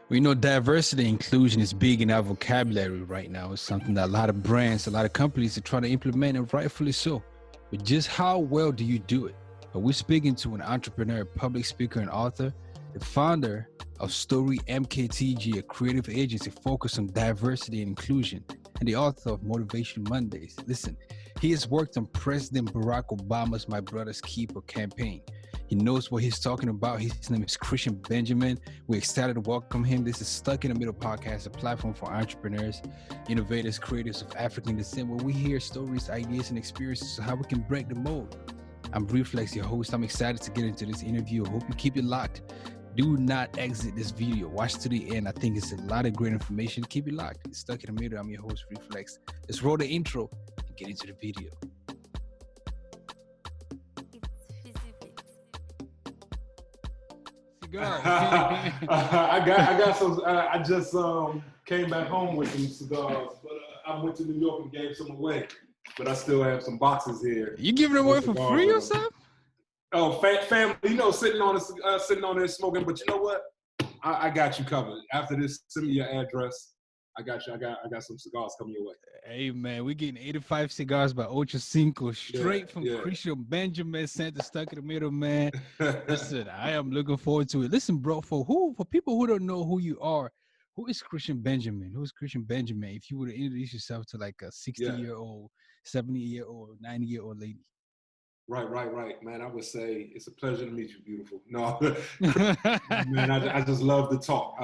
We know diversity and inclusion is big in our vocabulary right now. It's something that a lot of brands, a lot of companies are trying to implement, and rightfully so. But just how well do you do it? We're speaking to an entrepreneur, public speaker, and author, the founder of Story MKTG, a creative agency focused on diversity and inclusion, and the author of Motivation Mondays. Listen, he has worked on President Barack Obama's My Brother's Keeper campaign. He knows what he's talking about. His name is Christian Benjamin. We're excited to welcome him. This is Stuck in the Middle podcast, a platform for entrepreneurs, innovators, creators of African descent, where we hear stories, ideas, and experiences of how we can break the mold. I'm Reflex, your host. I'm excited to get into this interview. I hope you keep it locked. Do not exit this video. Watch to the end. I think it's a lot of great information. Keep it locked. It's Stuck in the Middle. I'm your host, Reflex. Let's roll the intro and get into the video. Cigars. I got some. I just came back home with some cigars, but I went to New York and gave some away. But I still have some boxes here. You giving them away for free or something? Oh, family, sitting on there smoking. But you know what? I got you covered. After this, send me your address. I got you. I got some cigars coming your way. Hey man, we're getting 85 cigars by Ocho Cinco straight from Christian Benjamin, sent to Stuck in the Middle, man. Listen, I am looking forward to it. Listen, bro, for people who don't know who you are, who is Christian Benjamin? Who is Christian Benjamin? If you were to introduce yourself to like a 60-year-old, 70-year-old, 90-year-old lady. Right, man. I would say it's a pleasure to meet you, beautiful. No, man, I just love to talk.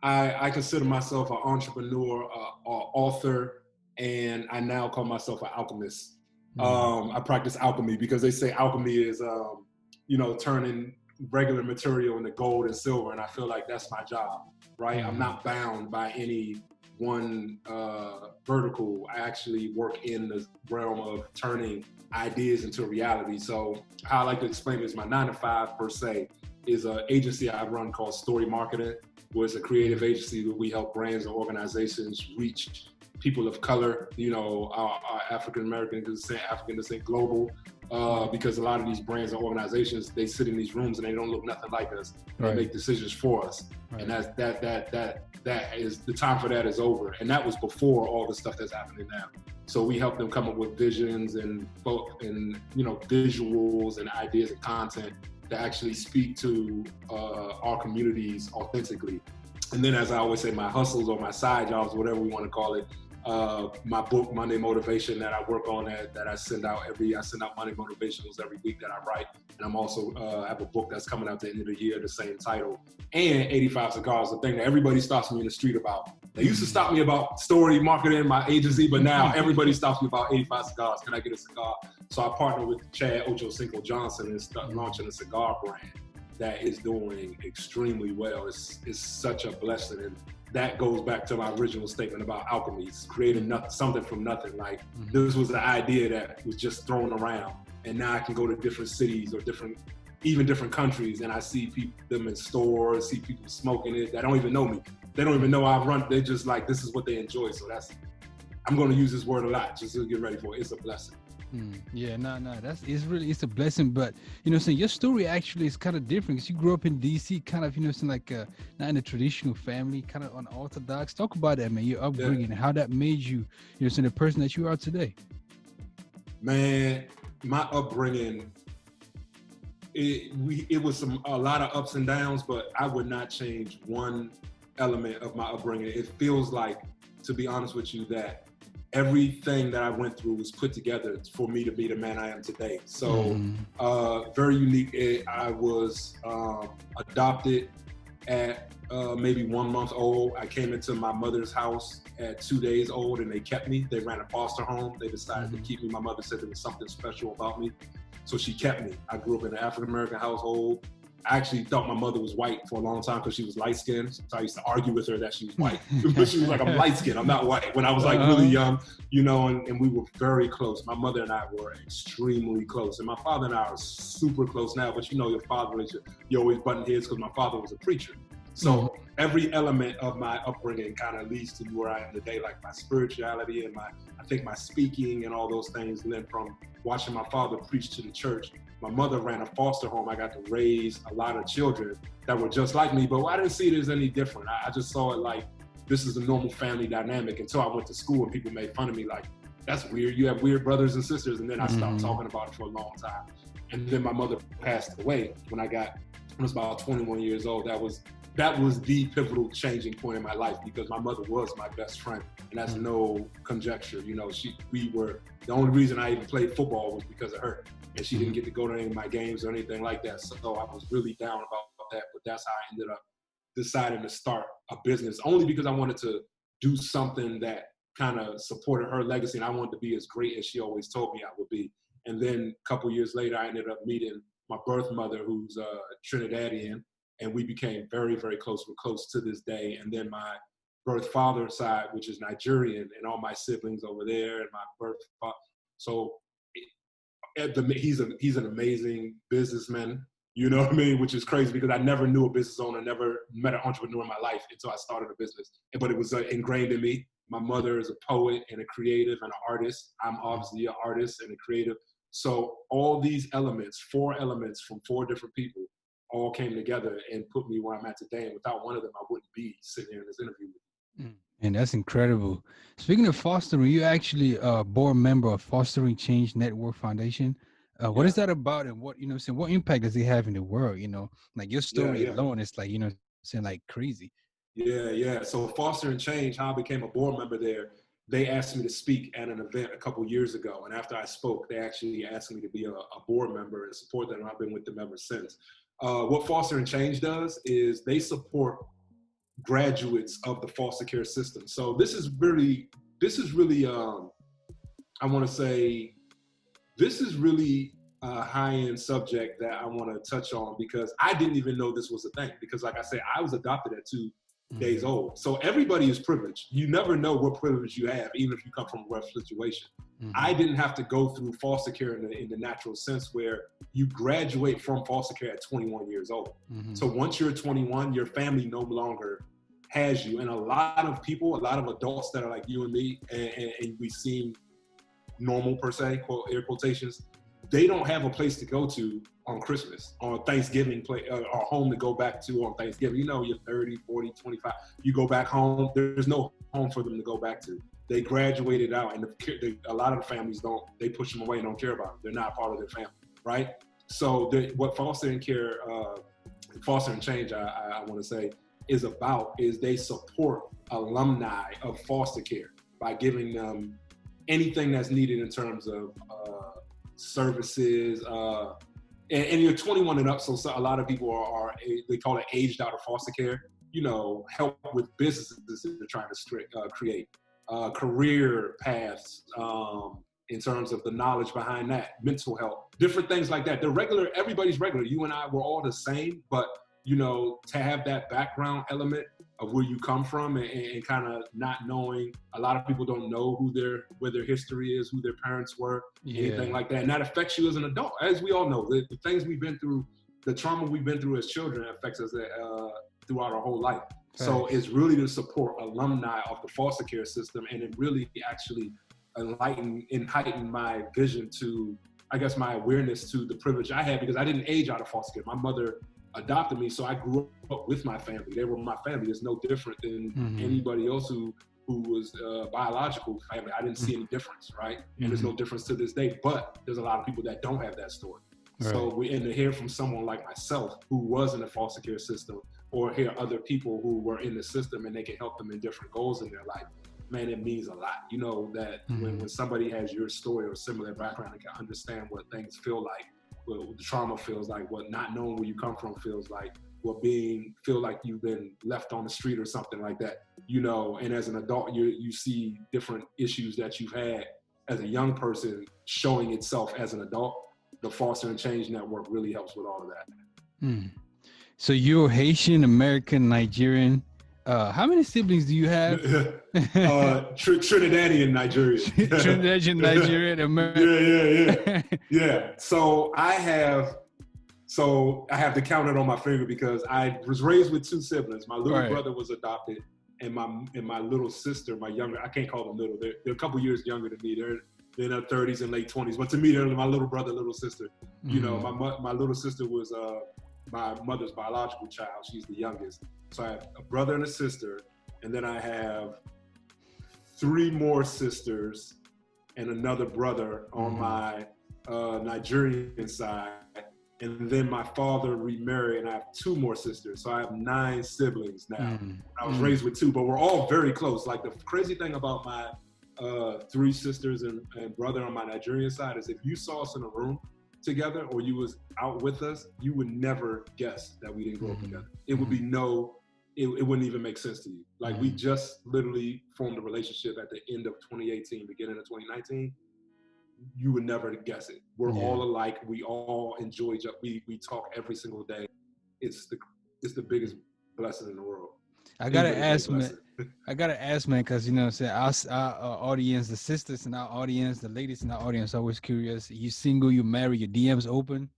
I consider myself an entrepreneur, author, and I now call myself an alchemist. I practice alchemy because they say alchemy is, turning regular material into gold and silver, and I feel like that's my job, right? I'm not bound by any one vertical. I actually work in the realm of turning ideas into reality. So how I like to explain it is my 9-to-5 per se is an agency I run called Story Marketing, where it's a creative agency where we help brands and organizations reach people of color, our African descent, global, because a lot of these brands and organizations, they sit in these rooms and they don't look nothing like us. They make decisions for us. Right. And that is the time for that is over. And that was before all the stuff that's happening now. So we help them come up with visions and visuals and ideas and content that actually speak to our communities authentically. And then, as I always say, my hustles or my side jobs, whatever we want to call it, my book, Monday Motivation, that I work on, that I send out Monday Motivationals every week that I write. And I'm also have a book that's coming out at the end of the year, the same title. And 85 Cigars, the thing that everybody stops me in the street about. They used to stop me about Story Marketing, my agency, but now everybody stops me about 85 Cigars. Can I get a cigar? So I partnered with Chad Ocho Cinco Johnson and start launching a cigar brand that is doing extremely well. It's such a blessing. And that goes back to my original statement about alchemy. It's creating something from nothing. Like this was the idea that was just thrown around. And now I can go to different cities or even different countries, and I see them in stores, see people smoking it that don't even know me. They don't even know I run. They're just like, this is what they enjoy. So I'm going to use this word a lot just to get ready for it. It's a blessing. Yeah, no, it's a blessing. But your story actually is kind of different because you grew up in DC, kind of not in a traditional family, kind of unorthodox. Talk about that, man. Your upbringing and how that made you the person that you are today. Man, my upbringing, it was a lot of ups and downs, but I would not change one element of my upbringing. It feels like, to be honest with you, that everything that I went through was put together for me to be the man I am today. So very unique. I was adopted at maybe 1 month old. I came into my mother's house at 2 days old, and they kept me. They ran a foster home. They decided to keep me. My mother said there was something special about me, so she kept me. I grew up in an African-American household. I actually thought my mother was white for a long time because she was light-skinned. So I used to argue with her that she was white. But she was like, I'm light-skinned, I'm not white. When I was like really young, and we were very close. My mother and I were extremely close. And my father and I are super close now, but your father, you always button heads because my father was a preacher. So every element of my upbringing kind of leads to where I am today, like my spirituality and I think my speaking and all those things. And then from watching my father preach to the church my mother ran a foster home. I got to raise a lot of children that were just like me, but I didn't see it as any different. I just saw it like, this is a normal family dynamic until I went to school and people made fun of me like, that's weird. You have weird brothers and sisters. And then I stopped talking about it for a long time. And then my mother passed away when I was about 21 years old. That was the pivotal changing point in my life, because my mother was my best friend, and that's no conjecture. You know, the only reason I even played football was because of her, and she didn't get to go to any of my games or anything like that. So I was really down about that, but that's how I ended up deciding to start a business, only because I wanted to do something that kind of supported her legacy, and I wanted to be as great as she always told me I would be. And then a couple years later, I ended up meeting my birth mother, who's Trinidadian, and we became very, very close. We're close to this day. And then my birth father side, which is Nigerian, and all my siblings over there, and my birth father. So he's an amazing businessman, you know what I mean? Which is crazy, because I never knew a business owner, never met an entrepreneur in my life until I started a business. But it was ingrained in me. My mother is a poet and a creative and an artist. I'm obviously an artist and a creative. So all these elements, 4 elements from 4 different people, all came together and put me where I'm at today. And without one of them, I wouldn't be sitting here in this interview with you. And that's incredible. Speaking of fostering, you're actually a board member of Fostering Change Network Foundation. What is that about, and what what impact does it have in the world? Like your story alone is like like crazy. Yeah. So Fostering Change, how I became a board member there, they asked me to speak at an event a couple years ago. And after I spoke, they actually asked me to be a board member and support them. And I've been with them ever since. What Fostering Change does is they support graduates of the foster care system. So this is really, I want to say, this is really a high-end subject that I want to touch on, because I didn't even know this was a thing. Because like I said, I was adopted at 2 days old. So everybody is privileged. You never know what privilege you have, even if you come from a rough situation. I didn't have to go through foster care in the natural sense, where you graduate from foster care at 21 years old. So once you're 21, your family no longer has you. And a lot of people, a lot of adults that are like you and me, and we seem normal per se, quote, air quotations, they don't have a place to go to on Christmas, on Thanksgiving, or home to go back to on Thanksgiving. You know, you're 30, 40, 25, you go back home, there's no home for them to go back to. They graduated out, and a lot of the families they push them away and don't care about them. They're not part of their family, right? So what Fostering Change, I want to say, is about is they support alumni of foster care by giving them anything that's needed in terms of services, and you're 21 and up, so a lot of people are they call it aged out of foster care. Help with businesses that they're trying to create, career paths, in terms of the knowledge behind that, mental health, different things like that. They're regular, everybody's regular. You and I, we're all the same, but to have that background element of where you come from, and kind of not knowing, a lot of people don't know where their history is, who their parents were, anything like that. And that affects you as an adult. As we all know, the things we've been through, the trauma we've been through as children affects us throughout our whole life. Thanks. So it's really to support alumni of the foster care system, and it really actually heightened my vision to, I guess, my awareness to the privilege I had, because I didn't age out of foster care. My mother adopted me, so I grew up with my family. They were my family. It's no different than anybody else who was biological family. I didn't see any difference, right? And there's no difference to this day, but there's a lot of people that don't have that story. Right. So to hear from someone like myself who was in the foster care system, or hear other people who were in the system and they can help them in different goals in their life, man, it means a lot. That when somebody has your story or similar background, and can understand what things feel like, what the trauma feels like, what not knowing where you come from feels like, what feel like you've been left on the street or something like that, and as an adult, you see different issues that you've had as a young person showing itself as an adult. The Fostering Change Network really helps with all of that. So you're Haitian, American, Nigerian. How many siblings do you have? Trinidadian, Nigerian. Trinidadian, Nigerian, American. Yeah. So I have to count it on my finger, because I was raised with 2 siblings. My little brother was adopted, and my little sister, my younger, I can't call them little. They're a couple years younger than me. in their 30s and late 20s. But to me, they're my little brother, little sister. You know, my little sister was my mother's biological child. She's the youngest. So I have a brother and a sister, and then I have 3 more sisters and another brother on my Nigerian side. And then my father remarried, and I have 2 more sisters. So I have 9 siblings now. I was raised with 2, but we're all very close. Like, the crazy thing about my 3 sisters and brother on my Nigerian side is if you saw us in a room together or you was out with us, you would never guess that we didn't grow up together. It would be it wouldn't even make sense to you. Like, we just literally formed a relationship at the end of 2018, beginning of 2019. You would never guess it. We're all alike. We all enjoy each other. We talk every single day. It's the biggest blessing in the world. I gotta ask, man, because, you know what I'm saying, our audience, the sisters in our audience, the ladies in our audience, always curious. You single, you married, your DMs open?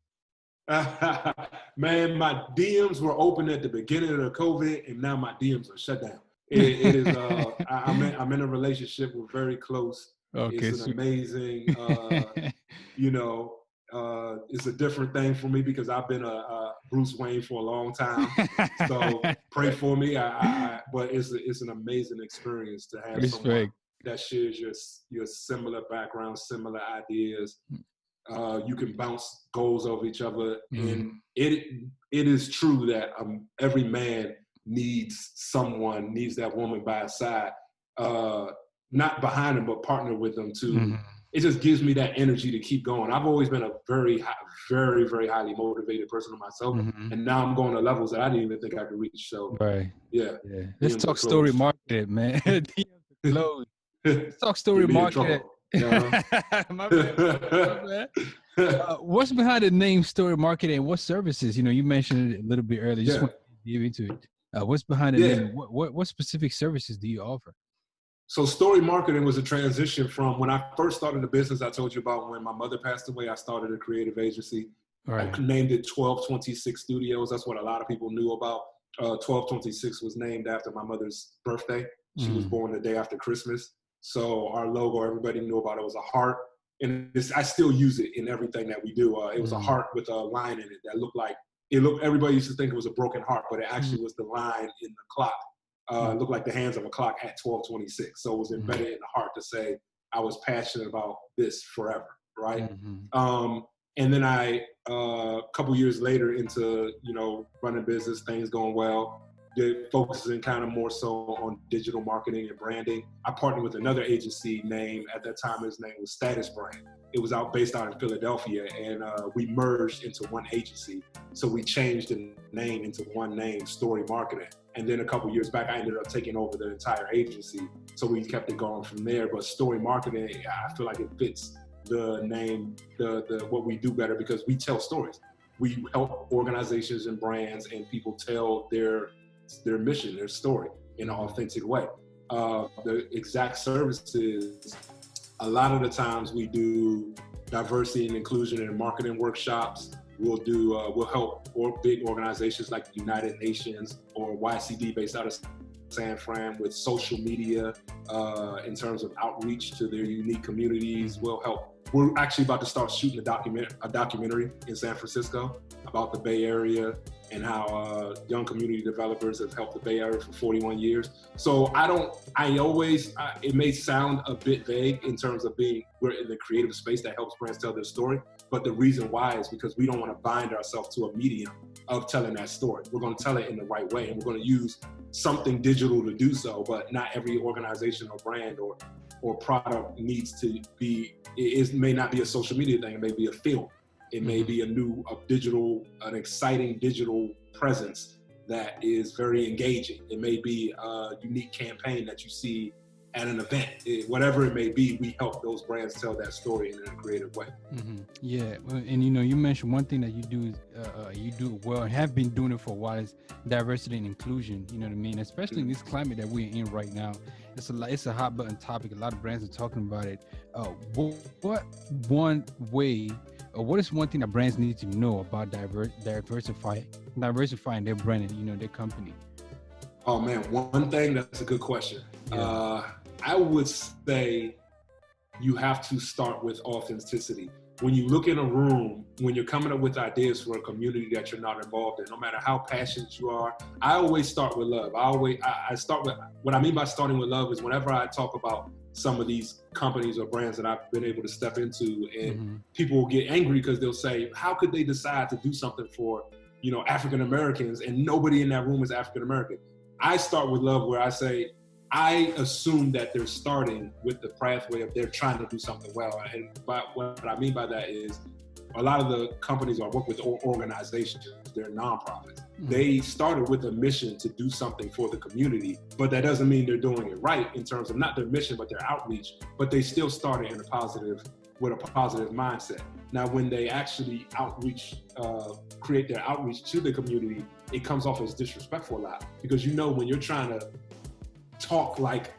Man, my DMs were open at the beginning of the COVID, and now my DMs are shut down. It is. I'm in a relationship. We're very close. Okay, it's an amazing. You know, it's a different thing for me because I've been a Bruce Wayne for a long time. So pray for me. But it's an amazing experience to have someone that shares your similar background, similar ideas. You can bounce goals off each other, and it is true that every man needs that woman by his side, not behind him, but partner with them too. It just gives me that energy to keep going. I've always been a very, very, very highly motivated person myself, and now I'm going to levels that I didn't even think I could reach. So, yeah. Let's talk story marketing, man. Let's talk story marketing. My bad. What's behind the name Story Marketing? What services? You know, you mentioned it a little bit earlier. Just want to give into it. What's behind the name? What specific services do you offer? So Story Marketing was a transition from when I first started the business. I told you about when my mother passed away. I started a creative agency. I named it 1226 Studios. That's what a lot of people knew about. 1226 was named after my mother's birthday. She was born the day after Christmas. So our logo, everybody knew about it, was a heart. And I still use it in everything that we do. It was a heart with a line in it that looked like, everybody used to think it was a broken heart, but it actually was the line in the clock. It looked like the hands of a clock at 1226. So it was embedded in the heart to say, I was passionate about this forever, right? And then a couple years later into, running business, things going well, focusing kind of more so on digital marketing and branding. I partnered with another agency at that time, his name was Status Brand. It was based out in Philadelphia, and we merged into one agency. So we changed the name into one name, Story Marketing. And then a couple years back, I ended up taking over the entire agency. So we kept it going from there. But Story Marketing, I feel like it fits the name, what we do better because we tell stories. We help organizations and brands and people tell their mission, their story in an authentic way. The exact services, a lot of the times we do diversity and inclusion and marketing workshops. We'll help big organizations like the United Nations or YCD based out of San Fran with social media in terms of outreach to their unique communities. We'll help. We're actually about to start shooting a documentary in San Francisco about the Bay Area and how young community developers have helped the Bay Area for 41 years. So it may sound a bit vague in terms of we're in the creative space that helps brands tell their story. But the reason why is because we don't want to bind ourselves to a medium of telling that story. We're going to tell it in the right way, and we're going to use something digital to do so, but not every organization or brand or product needs to be, it may not be a social media thing, it may be a film. It may be an exciting digital presence that is very engaging. It may be a unique campaign that you see at an event. Whatever it may be, we help those brands tell that story in a creative way. Yeah, and you mentioned one thing that you do well and have been doing it for a while is diversity and inclusion. You know what I mean? Especially in this climate that we're in right now, it's a hot button topic. A lot of brands are talking about it. What is one thing that brands need to know about diversifying their brand and their company? Oh man, one thing, that's a good question. I would say you have to start with authenticity. When you look in a room, when you're coming up with ideas for a community that you're not involved in, no matter how passionate you are, I always start with love. I start with, what I mean by starting with love is whenever I talk about some of these companies or brands that I've been able to step into, and people will get angry because they'll say, how could they decide to do something for, you know, African Americans and nobody in that room is African American? I start with love, where I say, I assume that they're starting with the pathway of they're trying to do something well. And what I mean by that is, a lot of the companies I work with, organizations, they're nonprofits. They started with a mission to do something for the community, but that doesn't mean they're doing it right in terms of not their mission, but their outreach. But they still started with a positive mindset. Now, when they actually create their outreach to the community, it comes off as disrespectful a lot, because, you know, when you're trying to talk like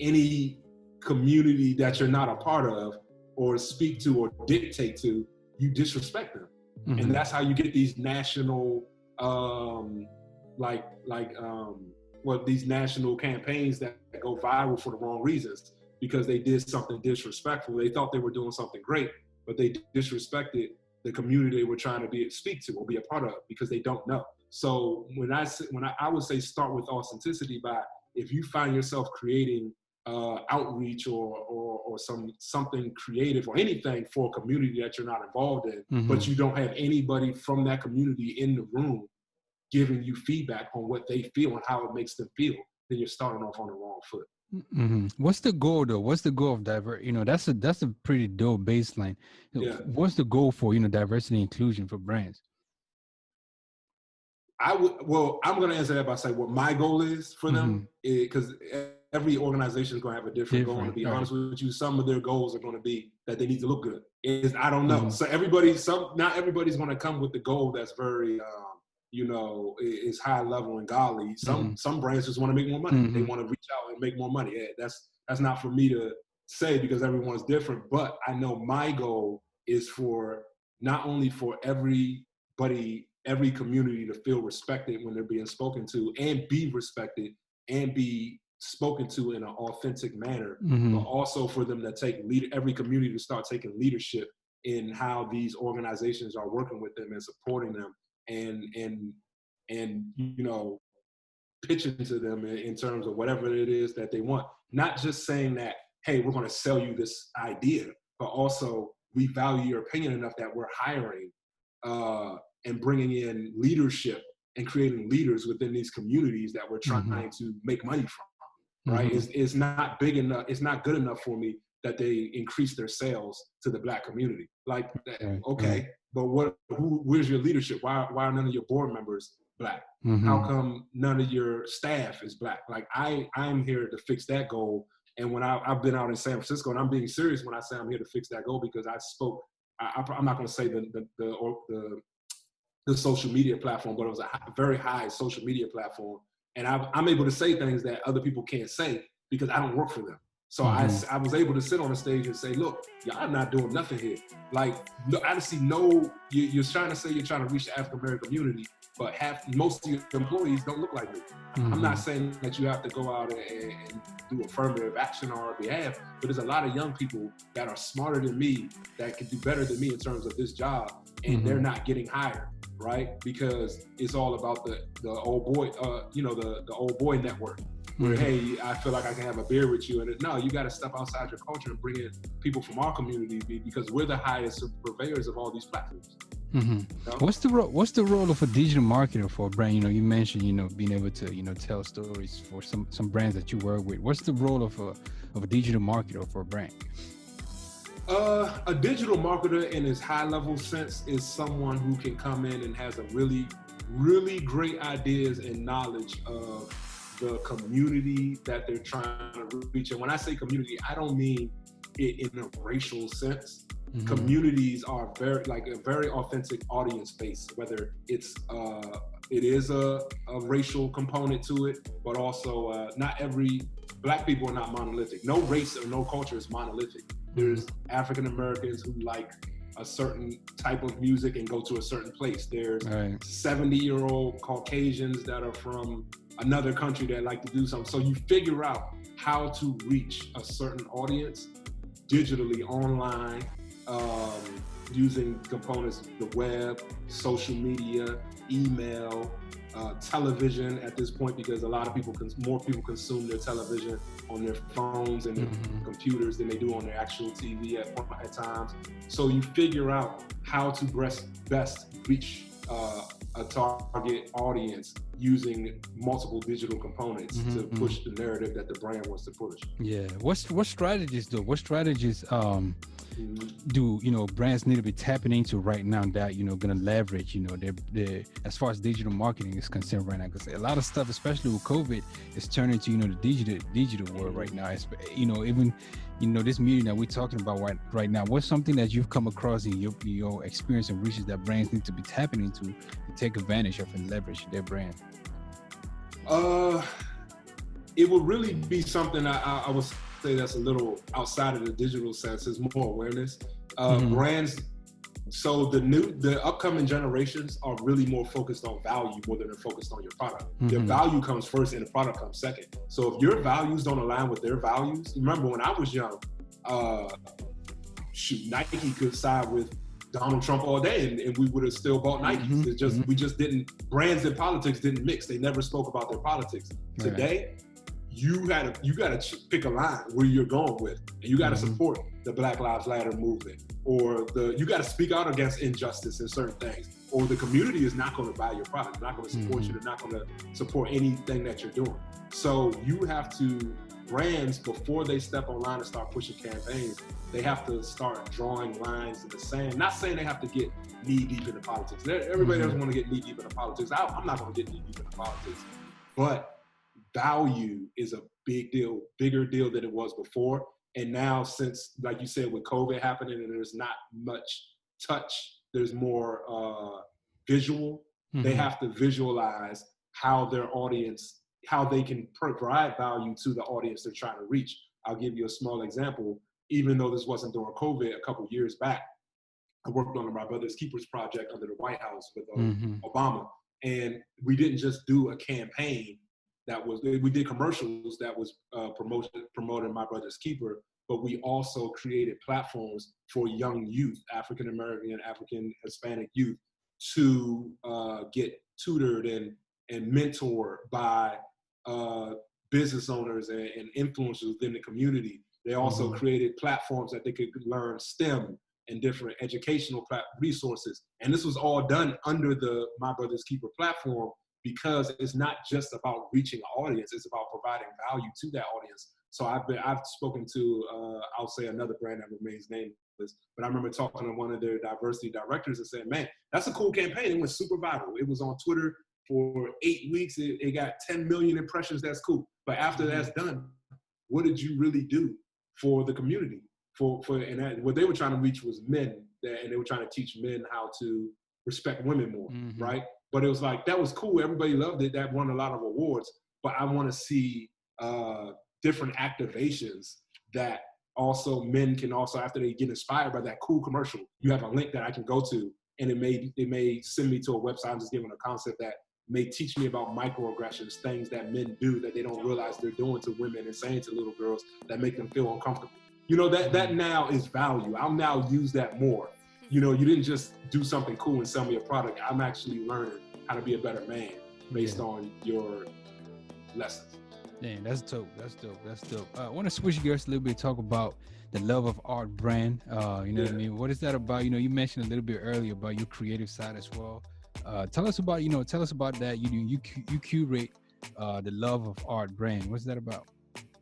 any community that you're not a part of, or speak to, or dictate to, you disrespect them. And that's how you get these national, these national campaigns that go viral for the wrong reasons, because they did something disrespectful. They thought they were doing something great, but they disrespected the community they were trying to speak to or be a part of, because they don't know. So when I would say start with authenticity, by, if you find yourself creating outreach or something creative or anything for a community that you're not involved in, but you don't have anybody from that community in the room giving you feedback on what they feel and how it makes them feel, then you're starting off on the wrong foot. What's the goal though? What's the goal of diversity? You know, that's a pretty dope baseline. Yeah. What's the goal for, you know, diversity and inclusion for brands? I'm going to answer that by saying what my goal is for them, because every organization is going to have a different goal. And to be honest with you, some of their goals are going to be that they need to look good. I don't know. So not everybody's going to come with the goal that's very, is high level and godly. Some brands just want to make more money. They want to reach out and make more money. Yeah, that's not for me to say, because everyone's different. But I know my goal is for not only for every community to feel respected when they're being spoken to, and be respected and be spoken to in an authentic manner, but also for them to every community to start taking leadership in how these organizations are working with them and supporting them, and you know, pitching to them in terms of whatever it is that they want. Not just saying that, hey, we're going to sell you this idea, but also we value your opinion enough that we're hiring and bringing in leadership and creating leaders within these communities that we're trying to make money from, right? It's not big enough. It's not good enough for me that they increase their sales to the Black community. Like, okay, but where's your leadership? Why are none of your board members Black? How come none of your staff is Black? Like, I'm here to fix that goal. And when I've been out in San Francisco, and I'm being serious when I say I'm here to fix that goal, because I'm not going to say the social media platform, but it was a very high social media platform. And I'm able to say things that other people can't say because I don't work for them. So I was able to sit on the stage and say, look, y'all not doing nothing here. Like, I see you're trying to say you're trying to reach the African-American community, but most of your employees don't look like me. I'm not saying that you have to go out and do affirmative action on our behalf, but there's a lot of young people that are smarter than me that can do better than me in terms of this job, and they're not getting hired, right? Because it's all about the old boy, the old boy network. Where, hey, I feel like I can have a beer with you, and no, you got to step outside your culture and bring in people from our community, because we're the highest purveyors of all these platforms. You know? What's the role of a digital marketer for a brand? You know, you mentioned, you know, being able to, you know, tell stories for some brands that you work with. What's the role of a digital marketer for a brand? A digital marketer in its high level sense is someone who can come in and has a really, really great ideas and knowledge of the community that they're trying to reach. And when I say community, I don't mean it in a racial sense. Communities are a very authentic audience base, whether it is a racial component to it, but also not every Black people are not monolithic. No race or no culture is monolithic. There's African Americans who like a certain type of music and go to a certain place. There's 70-year-old Caucasians that are from another country that like to do something. So you figure out how to reach a certain audience digitally online, using components, the web, social media, email, television at this point, because a lot of people, more people consume their television on their phones and their computers than they do on their actual TV at times. So you figure out how to best reach a target audience using multiple digital components to push the narrative that the brand wants to push. Yeah. What strategies though? What strategies do brands need to be tapping into right now that going to leverage their as far as digital marketing is concerned right now? Because a lot of stuff, especially with COVID, is turning to the digital world right now. It's, even this meeting that we're talking about right now. What's something that you've come across in your experience and research that brands need to be tapping into to take advantage of and leverage their brand? It would really be something I would say that's a little outside of the digital sense. Is more awareness. Brands. So the upcoming generations are really more focused on value more than they're focused on your product. Their value comes first and the product comes second. So if your values don't align with their values, remember when I was young, Nike could side with Donald Trump all day and we would have still bought Nikes. It's just we just didn't, brands and politics didn't mix. They never spoke about their politics. Today, you gotta pick a line where you're going with, and you gotta support the Black Lives Matter movement, or you gotta speak out against injustice in certain things, or the community is not gonna buy your product, they're not gonna support you, they're not gonna support anything that you're doing. So you have to, brands, before they step online and start pushing campaigns, they have to start drawing lines in the sand. Not saying they have to get knee deep into politics. Everybody doesn't want to get knee deep into politics. I'm not gonna get knee deep into politics, but value is a big deal, bigger deal than it was before. And now, since, like you said, with COVID happening and there's not much touch, there's more visual. They have to visualize how their audience, how they can provide value to the audience they're trying to reach. I'll give you a small example. Even though this wasn't during COVID, a couple years back, I worked on My Brother's Keepers project under the White House with Obama. And we didn't just do a campaign we did commercials that was promoting My Brother's Keeper, but we also created platforms for young youth, African American, African Hispanic youth, to get tutored and mentored by business owners and influencers within the community. They also created platforms that they could learn STEM and different educational resources. And this was all done under the My Brother's Keeper platform, because it's not just about reaching an audience, it's about providing value to that audience. So I've spoken to, I'll say another brand that remains nameless, but I remember talking to one of their diversity directors and saying, man, that's a cool campaign. It went super viral. It was on Twitter for 8 weeks. It got 10 million impressions. That's cool. But after that's done, what did you really do for the community? What they were trying to reach was men, and they were trying to teach men how to respect women more, right? But it was like, that was cool. Everybody loved it. That won a lot of awards. But I want to see different activations that also men can also, after they get inspired by that cool commercial, you have a link that I can go to, and it may send me to a website. I'm just giving a concept that may teach me about microaggressions, things that men do that they don't realize they're doing to women and saying to little girls that make them feel uncomfortable. That now is value. I'll now use that more. You didn't just do something cool and sell me a product. I'm actually learning how to be a better man based on your lessons. Man, that's dope. I want to switch gears a little bit, talk about the Love of Art brand. What I mean? What is that about? You mentioned a little bit earlier about your creative side as well. Tell us about that. You curate the Love of Art brand. What's that about?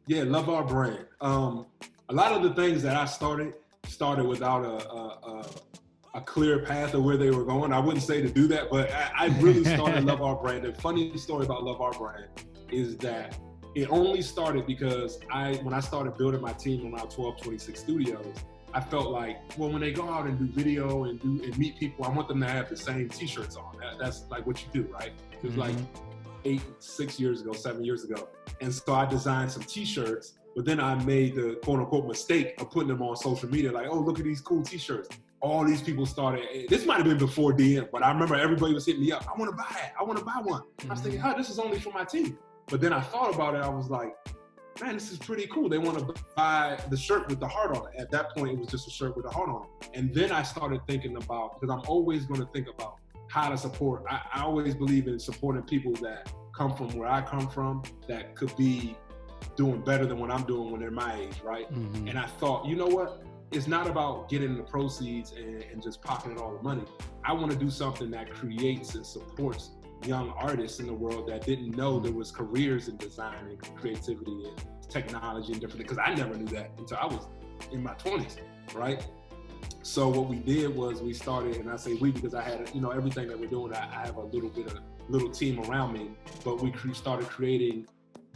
Yeah, Love Art brand. A lot of the things that I started without a clear path of where they were going. I wouldn't say to do that, but I really started Love Our Brand. The funny story about Love Our Brand is that it only started because when I started building my team around 1226 Studios, I felt like, well, when they go out and do video and meet people, I want them to have the same t-shirts on. That's like what you do, right? It was like 7 years ago. And so I designed some t-shirts, but then I made the quote unquote mistake of putting them on social media. Like, oh, look at these cool t-shirts. All these people started, this might've been before DM, but I remember everybody was hitting me up. I want to buy that. I want to buy one. I was thinking, this is only for my team. But then I thought about it. I was like, man, this is pretty cool. They want to buy the shirt with the heart on it. At that point, it was just a shirt with a heart on it. And then I started thinking about, because I'm always going to think about how to support. I always believe in supporting people that come from where I come from, that could be doing better than what I'm doing when they're my age, right? Mm-hmm. And I thought, you know what? It's not about getting the proceeds and just pocketing all the money. I want to do something that creates and supports young artists in the world that didn't know there was careers in design and creativity and technology and different things, because I never knew that until I was in my 20s, right? So what we did was we started, and I say we because I had, you know, everything that we're doing, I have a little team around me, but we started creating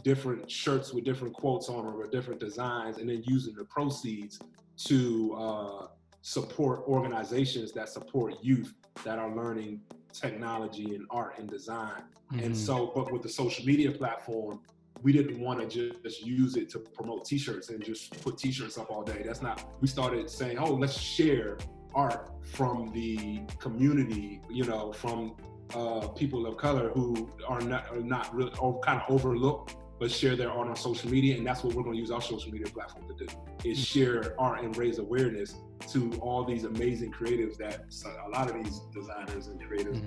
different shirts with different quotes on them or different designs, and then using the proceeds to support organizations that support youth that are learning technology and art and design. Mm-hmm. And so, but with the social media platform, we didn't want to just use it to promote t-shirts and just put t-shirts up all day. That's not, we started saying, oh, let's share art from the community, you know, from people of color who are not really, or kind of overlooked, but share their art on social media. And that's what we're going to use our social media platform to do, is share art and raise awareness to all these amazing creatives that a lot of these designers and creatives,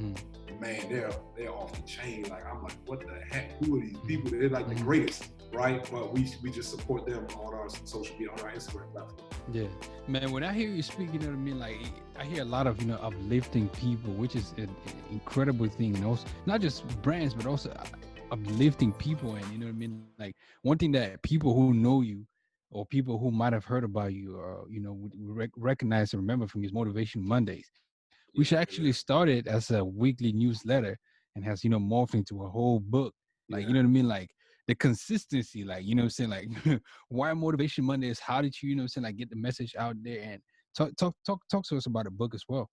man, they're off the chain. Like, I'm like, what the heck? Who are these people? They're like the greatest, right? But we just support them on our social media, on our Instagram platform. Yeah, man, when I hear you speaking, you know what I mean? Like, I hear a lot of, you know, uplifting people, which is an incredible thing. And also, not just brands, but also uplifting people. And, you know what I mean? Like, one thing that people who know you or people who might have heard about you or, you know, would recognize and remember from his Motivation Mondays. We should actually start it as a weekly newsletter and has, you know, morphed into a whole book. Like, you know what I mean? Like, the consistency, like, you know what I'm saying? Like, why Motivation Mondays? How did you, you know what I'm saying, like, get the message out there? And talk to us about the book as well.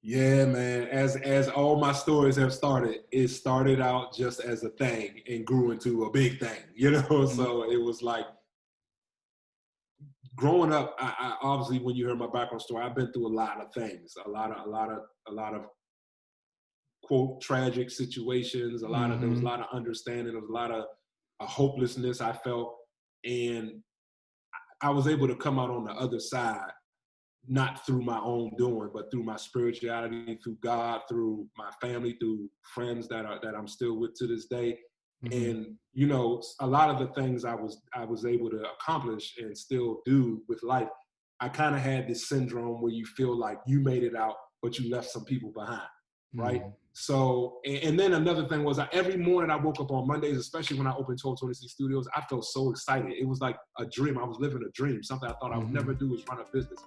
Yeah, man. As all my stories have started, it started out just as a thing and grew into a big thing, you know? Mm-hmm. So it was like, growing up, I obviously, when you heard my background story, I've been through a lot of things, a lot of quote tragic situations. There was a lot of understanding. There was a lot of hopelessness I felt, and I was able to come out on the other side, not through my own doing, but through my spirituality, through God, through my family, through friends that I'm still with to this day. And, you know, a lot of the things I was able to accomplish and still do with life, I kind of had this syndrome where you feel like you made it out, but you left some people behind, right? So, and then another thing was, every morning I woke up on Mondays, especially when I opened 1226 Studios, I felt so excited. It was like a dream. I was living a dream. Something I thought I would never do was run a business.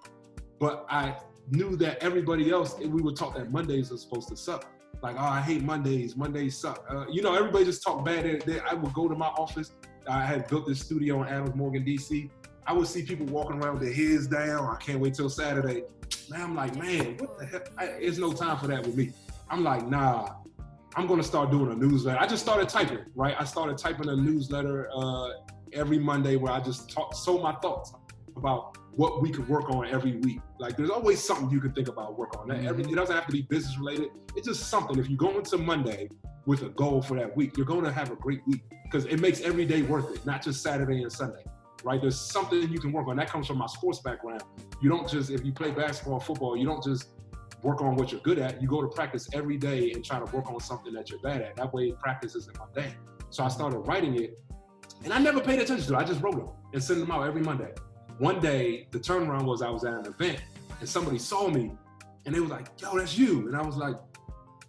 But I knew that everybody else, we were taught that Mondays are supposed to suck. Like, oh, I hate Mondays. Mondays suck. You know, everybody just talk bad. I would go to my office. I had built this studio in Adams Morgan, DC. I would see people walking around with their heads down. I can't wait till Saturday. Man, I'm like, man, what the heck? There's no time for that with me. I'm like, nah, I'm going to start doing a newsletter. I just started typing, right? I started typing a newsletter every Monday where I just sold my thoughts about what we could work on every week. Like, there's always something you can think about, work on. It doesn't have to be business related. It's just something. If you go into Monday with a goal for that week, you're going to have a great week, because it makes every day worth it, not just Saturday and Sunday, right? There's something you can work on. That comes from my sports background. You don't just, if you play basketball or football, you don't just work on what you're good at. You go to practice every day and try to work on something that you're bad at. That way practice isn't mundane. So I started writing it, and I never paid attention to it. I just wrote them and sent them out every Monday. One day, the turnaround was I was at an event and somebody saw me and they was like, yo, that's you. And I was like,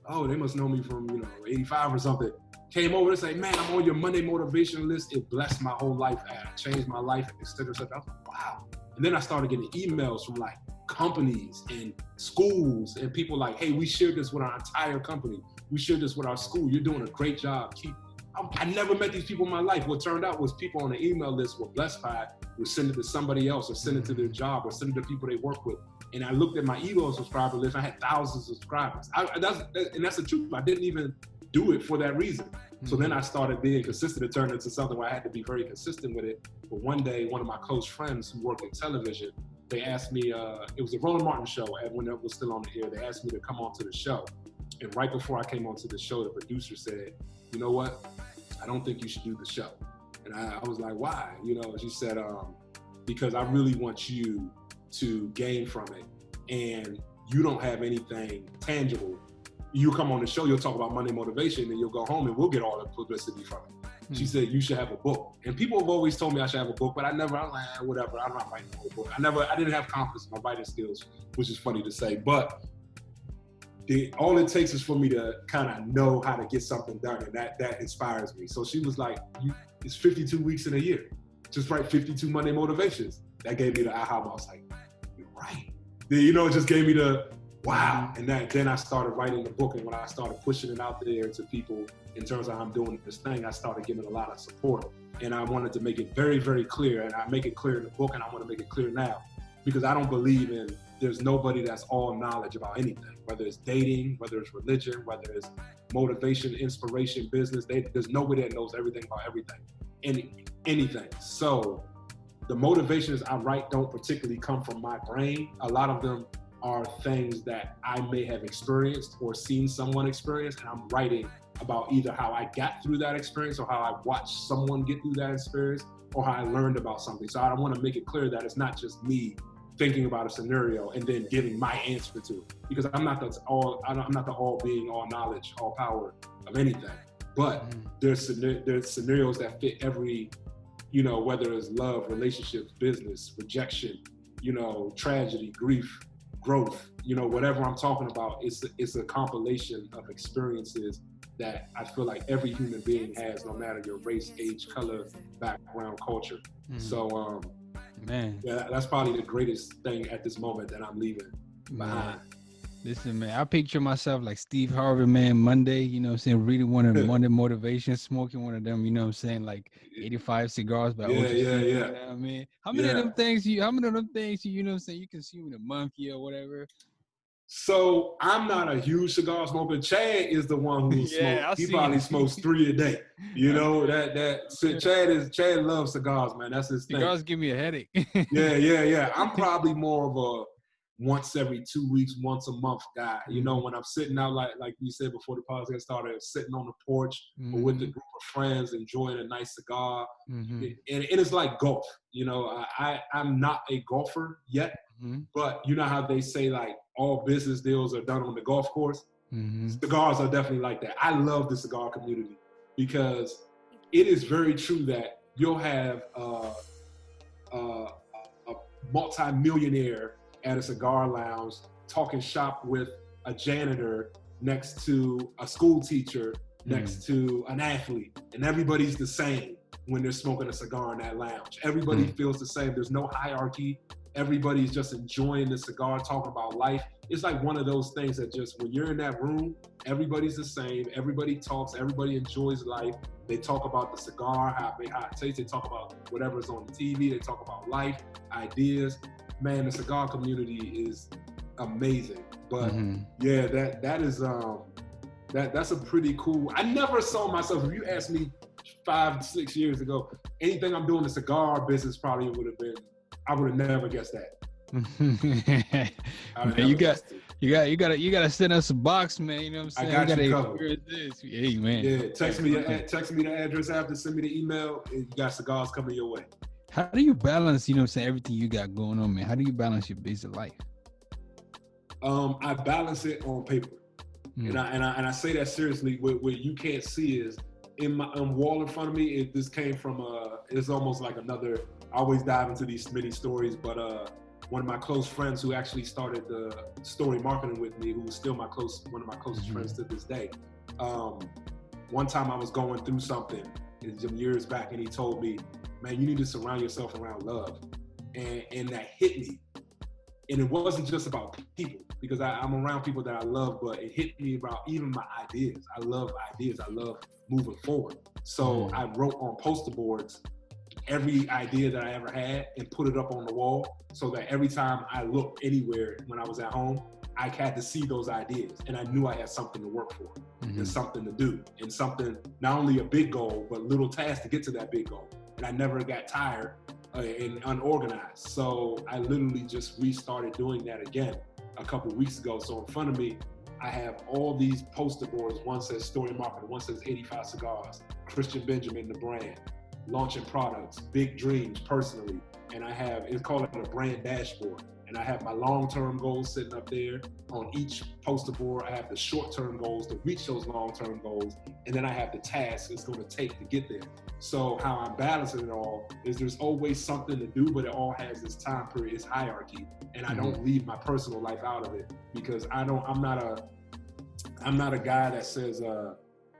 oh, they must know me from, 85 or something. Came over and said, man, I'm on your Monday motivation list. It blessed my whole life. It changed my life, et cetera, et cetera. I was like, wow. And then I started getting emails from like companies and schools and people like, hey, we shared this with our entire company. We shared this with our school. You're doing a great job. I never met these people in my life. What turned out was people on the email list were blessed by it, would send it to somebody else or send it to their job or send it to people they work with. And I looked at my email subscriber list. I had thousands of subscribers. And that's the truth. I didn't even do it for that reason. So then I started being consistent. It turned into something where I had to be very consistent with it. But one day, one of my close friends who worked in television, they asked me, it was a Roland Martin show when it was still on the air. They asked me to come onto the show. And right before I came onto the show, the producer said, you know what? I don't think you should do the show. And I was like, why? You know, she said, because I really want you to gain from it. And you don't have anything tangible. You come on the show, you'll talk about money motivation, and you'll go home and we'll get all the publicity from it. She said, you should have a book. And people have always told me I should have a book, but I'm like, whatever, I'm not writing a whole book. I didn't have confidence in my writing skills, which is funny to say, but all it takes is for me to kind of know how to get something done, and that inspires me. So she was like, it's 52 weeks in a year. Just write 52 Monday motivations. That gave me the aha moment. I was like, you're right. Then, you know, it just gave me the, wow. And then I started writing the book, and when I started pushing it out there to people in terms of how I'm doing this thing, I started giving a lot of support. And I wanted to make it very, very clear, and I make it clear in the book, and I want to make it clear now, because I don't believe in, there's nobody that's all knowledge about anything, whether it's dating, whether it's religion, whether it's motivation, inspiration, business. There's nobody that knows everything about everything, anything. So the motivations I write don't particularly come from my brain. A lot of them are things that I may have experienced or seen someone experience, and I'm writing about either how I got through that experience or how I watched someone get through that experience or how I learned about something. So I want to make it clear that it's not just me thinking about a scenario and then giving my answer to it, because I'm not the all being, all knowledge, all power of anything. But there's scenarios that fit every, you know, whether it's love, relationships, business, rejection, you know, tragedy, grief, growth, you know, whatever I'm talking about, it's a compilation of experiences that I feel like every human being has, no matter your race, age, color, background, culture. So, man, yeah, that's probably the greatest thing at this moment that I'm leaving behind. Listen, man, I picture myself like Steve Harvey, man, Monday, you know what I'm saying, reading one of the Monday motivation, smoking one of them, you know what I'm saying, like 85 cigars by OG. You know what I mean? How many of them things you know what I'm saying, you consume in a month, or whatever? So I'm not a huge cigar smoker. Chad is the one who smokes. He probably smokes 3 a day. You know, Chad loves cigars, man. That's his thing. Cigars give me a headache. Yeah. I'm probably more of a once every 2 weeks, once a month guy. You know, when I'm sitting out, like we said before the podcast started, sitting on the porch or with a group of friends, enjoying a nice cigar. And it's like golf. You know, I'm not a golfer yet, but you know how they say like all business deals are done on the golf course? Cigars are definitely like that. I love the cigar community because it is very true that you'll have a multi-millionaire at a cigar lounge talking shop with a janitor next to a school teacher next to an athlete, and everybody's the same when they're smoking a cigar in that lounge. Everybody feels the same. There's no hierarchy. Everybody's just enjoying the cigar, talking about life. It's like one of those things that just, when you're in that room, everybody's the same. Everybody talks. Everybody enjoys life. They talk about the cigar, how it tastes. They talk about whatever's on the TV. They talk about life, ideas. Man, the cigar community is amazing. But yeah, that is that's a pretty cool. I never saw myself. If you asked me 5-6 years ago, anything I'm doing in the cigar business probably would have been. I would have never guessed that. Man, you gotta send us a box, man. You know what I'm saying? I got you covered. Where is this? Hey, man. Yeah, text me the address after, send me the email, and you got cigars coming your way. How do you balance, you know what I'm saying, everything you got going on, man? How do you balance your busy life? I balance it on paper. And I say that seriously. What you can't see is in my wall in front of me. This came from it's almost like another. I always dive into these mini stories, but one of my close friends who actually started the Story marketing with me, who was still one of my closest friends to this day. One time I was going through something some years back, and he told me, "Man, you need to surround yourself around love," and that hit me. And it wasn't just about people, because I'm around people that I love, but it hit me about even my ideas. I love ideas. I love moving forward. So I wrote on poster boards every idea that I ever had and put it up on the wall, so that every time I looked anywhere when I was at home, I had to see those ideas, and I knew I had something to work for and something to do, and something, not only a big goal, but little tasks to get to that big goal. And I never got tired and unorganized. So I literally just restarted doing that again a couple of weeks ago. So in front of me, I have all these poster boards. One says Story Marketing, one says 85 Cigars, Christian Benjamin, the brand, launching products, big dreams personally. And I have, it's called a brand dashboard. And I have my long-term goals sitting up there. On each poster board, I have the short-term goals to reach those long-term goals. And then I have the tasks it's going to take to get there. So how I'm balancing it all is there's always something to do, but it all has this time period, this hierarchy. And I don't leave my personal life out of it, because I'm not a guy that says there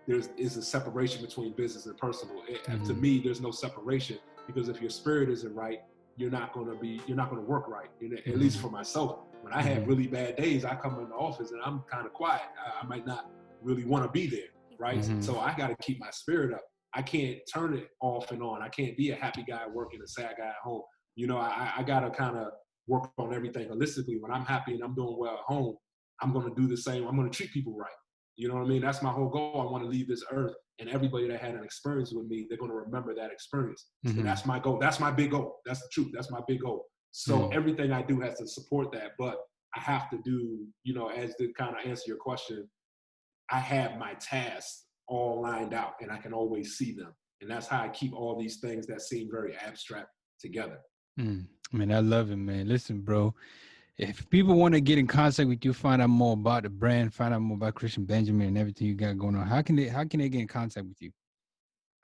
is a separation between business and personal. To me, there's no separation, because if your spirit isn't right, you're not going to work right. At least for myself, when I have really bad days, I come in the office and I'm kind of quiet. I might not really want to be there, right? So I got to keep my spirit up. I can't turn it off and on. I can't be a happy guy working, a sad guy at home. I got to kind of work on everything holistically. When I'm happy and I'm doing well at home, I'm going to do the same. I'm going to treat people right. You know what I mean? That's my whole goal. I want to leave this earth, and everybody that had an experience with me, they're going to remember that experience. So that's my goal. That's my big goal. That's the truth. That's my big goal. So everything I do has to support that, but I have to do, as to kind of answer your question, I have my tasks all lined out and I can always see them. And that's how I keep all these things that seem very abstract together. Man, I love it, man. Listen, bro, if people want to get in contact with you, find out more about the brand, find out more about Christian Benjamin and everything you got going on, how can they get in contact with you?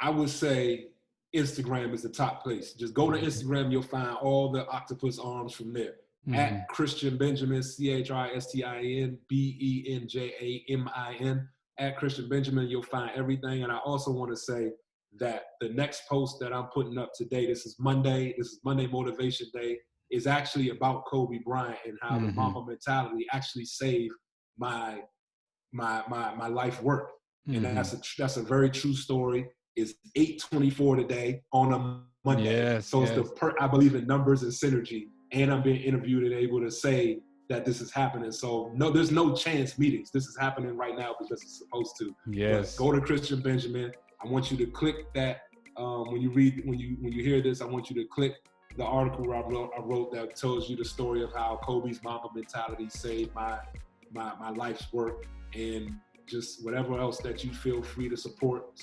I would say Instagram is the top place. Just go to Instagram, you'll find all the octopus arms from there. At Christian Benjamin, ChristianBenjamin, at Christian Benjamin, you'll find everything. And I also want to say that the next post that I'm putting up today, this is Monday Motivation Day, is actually about Kobe Bryant and how the Mamba mentality actually saved my life work. And that's a very true story. It's 8:24 today on a Monday. I believe in numbers and synergy, and I'm being interviewed and able to say that this is happening. So no, there's no chance meetings. This is happening right now because it's supposed to. Yes. But go to Christian Benjamin. I want you to click that. When you hear this, I want you to click the article I wrote that tells you the story of how Kobe's Mamba mentality saved my life's work, and just whatever else that you feel free to support,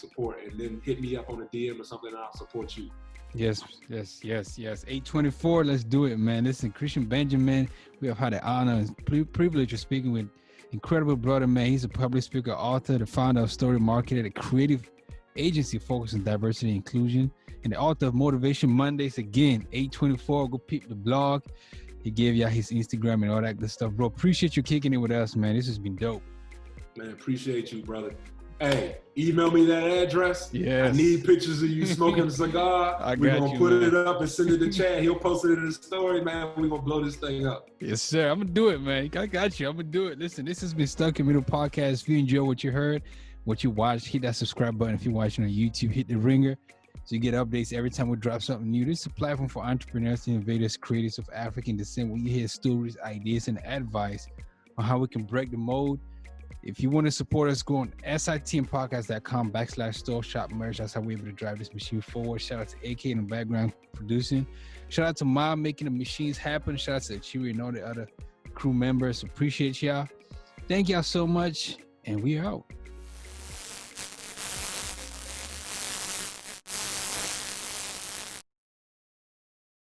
and then hit me up on a DM or something and I'll support you. Yes. 8:24, let's do it, man. Listen, Christian Benjamin, we have had the honor and privilege of speaking with incredible brother, man. He's a public speaker, author, the founder of Story MKTG, a creative agency focused on diversity and inclusion, and the author of Motivation Mondays. Again, 8:24, go peep the blog. He gave y'all his Instagram and all that good stuff, bro. Appreciate you kicking it with us, man. This has been dope. Man, appreciate you, brother. Hey, email me that address. Yes. I need pictures of you smoking a cigar. We're going to put it up and send it to Chad. He'll post it in the story, man. We're going to blow this thing up. Yes, sir. I'm going to do it, man. I got you. I'm going to do it. Listen, this has been Stuck in Middle Podcast. If you enjoy what you heard, what you watched, hit that subscribe button. If you're watching on YouTube, hit the ringer so you get updates every time we drop something new. This is a platform for entrepreneurs, innovators, creators of African descent, where you hear stories, ideas, and advice on how we can break the mold. If you want to support us, go on sitmpodcast.com/store, shop merch. That's how we're able to drive this machine forward. Shout out to AK in the background producing. Shout out to Mom making the machines happen. Shout out to Chewy and all the other crew members. Appreciate y'all. Thank y'all so much, and we are out.